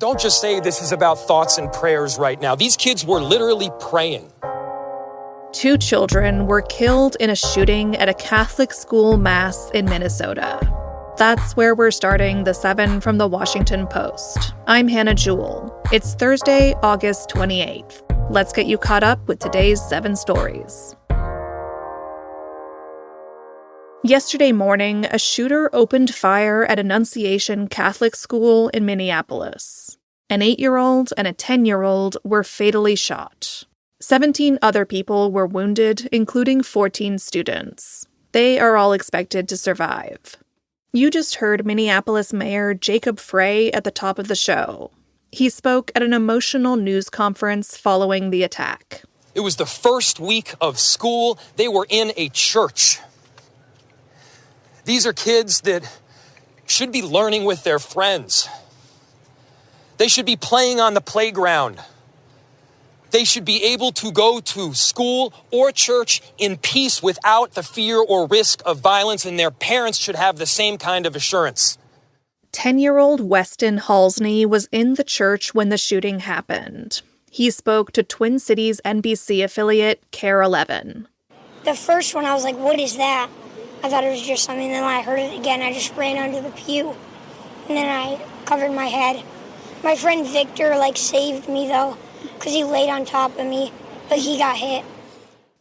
Don't just say this is about thoughts and prayers right now. These kids were literally praying. 2 children were killed in a shooting at a Catholic school mass in Minnesota. That's where we're starting the 7 from the Washington Post. I'm Hannah Jewell. It's Thursday, August 28th. Let's get you caught up with today's 7 stories. Yesterday morning, a shooter opened fire at Annunciation Catholic School in Minneapolis. An 8-year-old and a 10-year-old were fatally shot. 17 other people were wounded, including 14 students. They are all expected to survive. You just heard Minneapolis Mayor Jacob Frey at the top of the show. He spoke at an emotional news conference following the attack. It was the first week of school. They were in a church. These are kids that should be learning with their friends. They should be playing on the playground. They should be able to go to school or church in peace without the fear or risk of violence, and their parents should have the same kind of assurance. 10-year-old Weston Halsney was in the church when the shooting happened. He spoke to Twin Cities NBC affiliate KARE 11. The first one, I was like, what is that? I thought it was just something, and then when I heard it again, I just ran under the pew, and then I covered my head. My friend Victor, saved me, though, because he laid on top of me, but he got hit.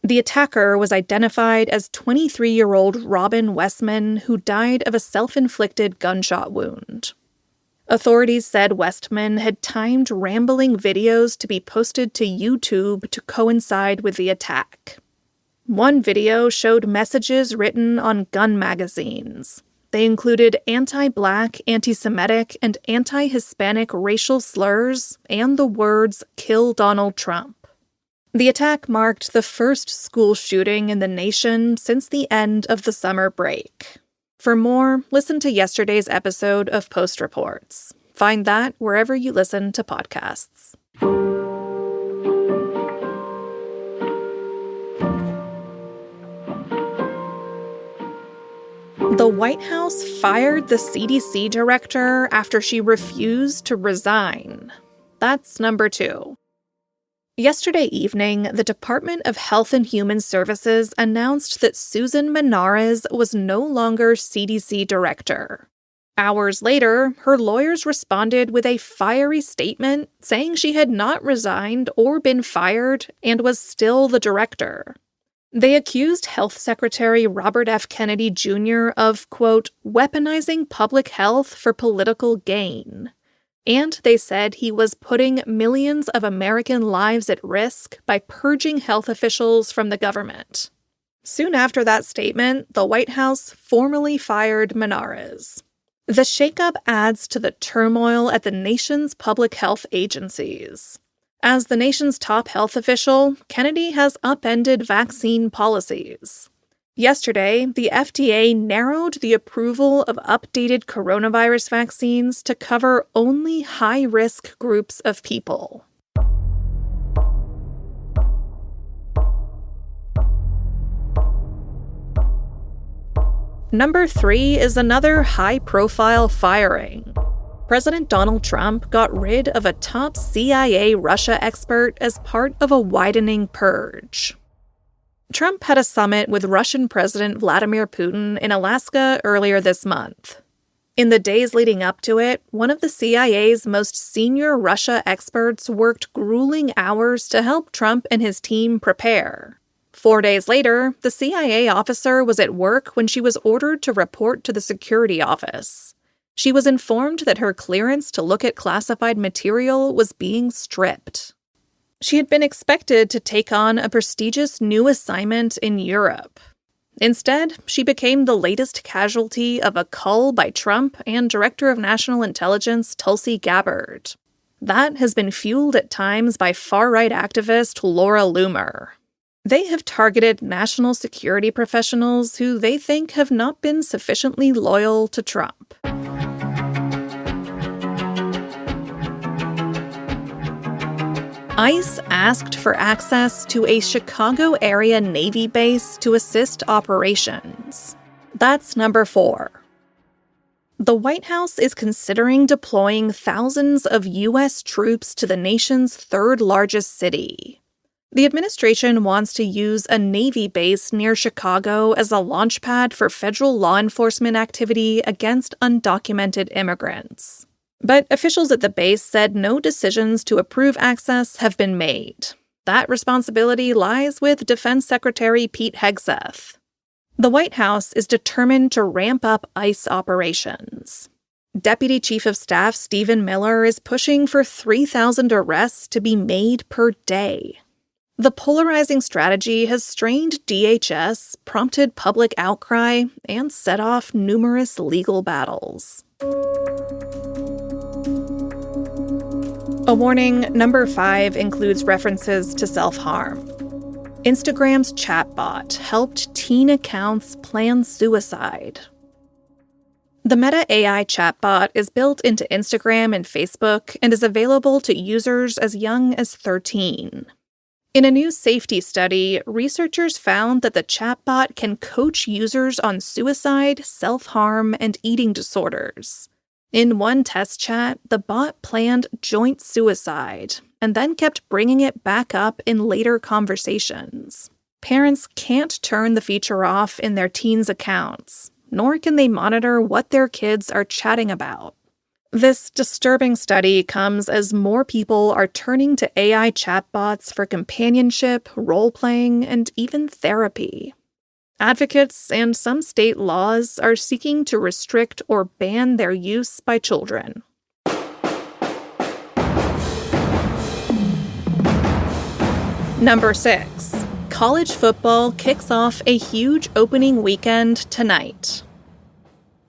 The attacker was identified as 23-year-old Robin Westman, who died of a self-inflicted gunshot wound. Authorities said Westman had timed rambling videos to be posted to YouTube to coincide with the attack. One video showed messages written on gun magazines. They included anti-Black, anti-Semitic, and anti-Hispanic racial slurs and the words, "Kill Donald Trump." The attack marked the first school shooting in the nation since the end of the summer break. For more, listen to yesterday's episode of Post Reports. Find that wherever you listen to podcasts. The White House fired the CDC director after she refused to resign. That's number 2. Yesterday evening, the Department of Health and Human Services announced that Susan Menares was no longer CDC director. Hours later, her lawyers responded with a fiery statement saying she had not resigned or been fired and was still the director. They accused Health Secretary Robert F. Kennedy Jr. of, quote, weaponizing public health for political gain. And they said he was putting millions of American lives at risk by purging health officials from the government. Soon after that statement, the White House formally fired Menares. The shakeup adds to the turmoil at the nation's public health agencies. As the nation's top health official, Kennedy has upended vaccine policies. Yesterday, the FDA narrowed the approval of updated coronavirus vaccines to cover only high-risk groups of people. Number 3 is another high-profile firing. President Donald Trump got rid of a top CIA Russia expert as part of a widening purge. Trump had a summit with Russian President Vladimir Putin in Alaska earlier this month. In the days leading up to it, one of the CIA's most senior Russia experts worked grueling hours to help Trump and his team prepare. 4 days later, the CIA officer was at work when she was ordered to report to the security office. She was informed that her clearance to look at classified material was being stripped. She had been expected to take on a prestigious new assignment in Europe. Instead, she became the latest casualty of a cull by Trump and Director of National Intelligence Tulsi Gabbard. That has been fueled at times by far-right activist Laura Loomer. They have targeted national security professionals who they think have not been sufficiently loyal to Trump. ICE asked for access to a Chicago-area Navy base to assist operations. That's number 4. The White House is considering deploying thousands of U.S. troops to the nation's third-largest city. The administration wants to use a Navy base near Chicago as a launchpad for federal law enforcement activity against undocumented immigrants. But officials at the base said no decisions to approve access have been made. That responsibility lies with Defense Secretary Pete Hegseth. The White House is determined to ramp up ICE operations. Deputy Chief of Staff Stephen Miller is pushing for 3,000 arrests to be made per day. The polarizing strategy has strained DHS, prompted public outcry, and set off numerous legal battles. A warning, number 5 includes references to self-harm. Instagram's chatbot helped teen accounts plan suicide. The Meta AI chatbot is built into Instagram and Facebook and is available to users as young as 13. In a new safety study, researchers found that the chatbot can coach users on suicide, self-harm, and eating disorders. In one test chat, the bot planned joint suicide and then kept bringing it back up in later conversations. Parents can't turn the feature off in their teens' accounts, nor can they monitor what their kids are chatting about. This disturbing study comes as more people are turning to AI chatbots for companionship, role-playing, and even therapy. Advocates and some state laws are seeking to restrict or ban their use by children. Number 6. College football kicks off a huge opening weekend tonight.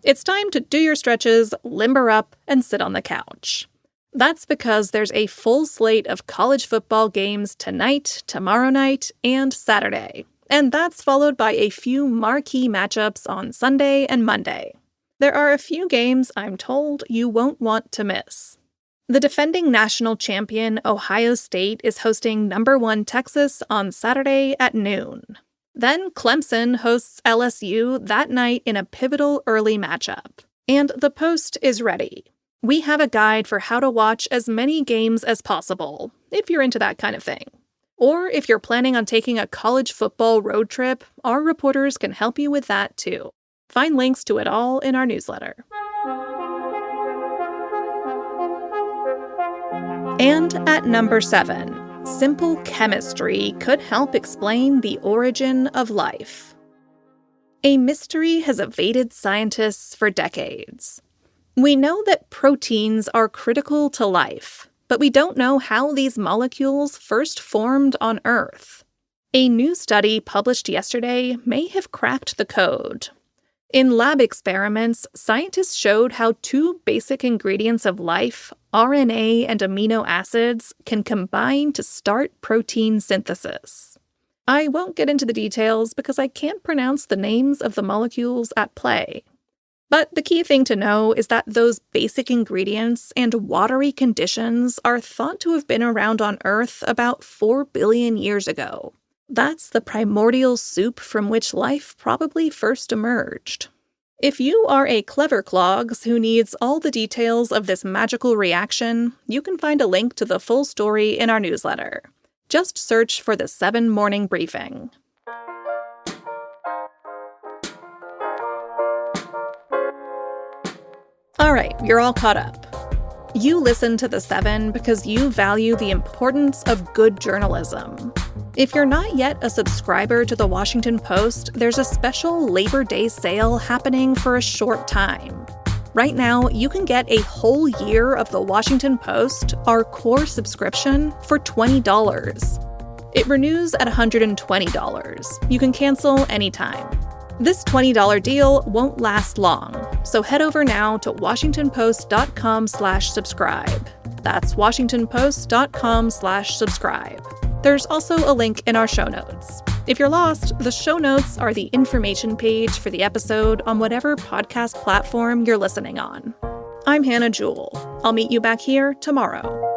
It's time to do your stretches, limber up, and sit on the couch. That's because there's a full slate of college football games tonight, tomorrow night, and Saturday. And that's followed by a few marquee matchups on Sunday and Monday. There are a few games I'm told you won't want to miss. The defending national champion Ohio State is hosting number 1 Texas on Saturday at noon. Then Clemson hosts LSU that night in a pivotal early matchup. And the Post is ready. We have a guide for how to watch as many games as possible, if you're into that kind of thing. Or if you're planning on taking a college football road trip, our reporters can help you with that too. Find links to it all in our newsletter. And at number 7. Simple chemistry could help explain the origin of life. A mystery has evaded scientists for decades. We know that proteins are critical to life, but we don't know how these molecules first formed on Earth. A new study published yesterday may have cracked the code. In lab experiments, scientists showed how 2 basic ingredients of life, RNA and amino acids, can combine to start protein synthesis. I won't get into the details because I can't pronounce the names of the molecules at play. But the key thing to know is that those basic ingredients and watery conditions are thought to have been around on Earth about 4 billion years ago. That's the primordial soup from which life probably first emerged. If you are a clever clogs who needs all the details of this magical reaction, you can find a link to the full story in our newsletter. Just search for the 7 Morning Briefing. All right, you're all caught up. You listen to the 7 because you value the importance of good journalism. If you're not yet a subscriber to the Washington Post, there's a special Labor Day sale happening for a short time. Right now, you can get a whole year of the Washington Post, our core subscription, for $20. It renews at $120. You can cancel anytime. This $20 deal won't last long, so head over now to washingtonpost.com/subscribe. That's washingtonpost.com/subscribe. There's also a link in our show notes. If you're lost, the show notes are the information page for the episode on whatever podcast platform you're listening on. I'm Hannah Jewell. I'll meet you back here tomorrow.